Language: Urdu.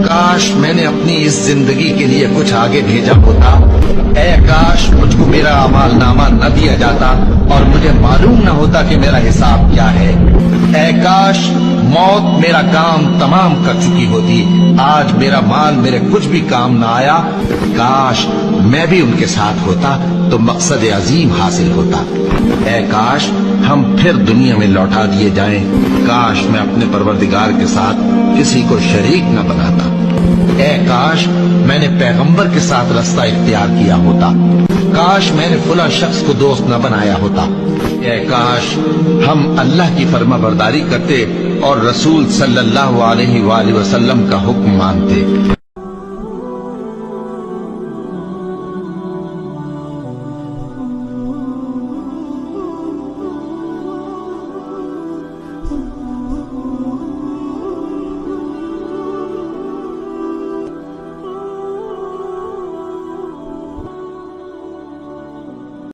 کاش میں نے اپنی اس زندگی کے لیے کچھ آگے بھیجا ہوتا. اے کاش مجھ کو میرا اعمال نامہ نہ دیا جاتا اور مجھے معلوم نہ ہوتا کہ میرا حساب کیا ہے. اے کاش موت میرا کام تمام کر چکی ہوتی. آج میرا مال میرے کچھ بھی کام نہ آیا. کاش میں بھی ان کے ساتھ ہوتا تو مقصد عظیم حاصل ہوتا. اے کاش ہم پھر دنیا میں لوٹا دیے جائیں. کاش میں اپنے پروردگار کے ساتھ کسی کو شریک نہ بناتا. اے کاش میں نے پیغمبر کے ساتھ رستہ اختیار کیا ہوتا. کاش میں نے فلاں شخص کو دوست نہ بنایا ہوتا. اے کاش ہم اللہ کی فرما برداری کرتے اور رسول صلی اللہ علیہ وآلہ وسلم کا حکم مانتے.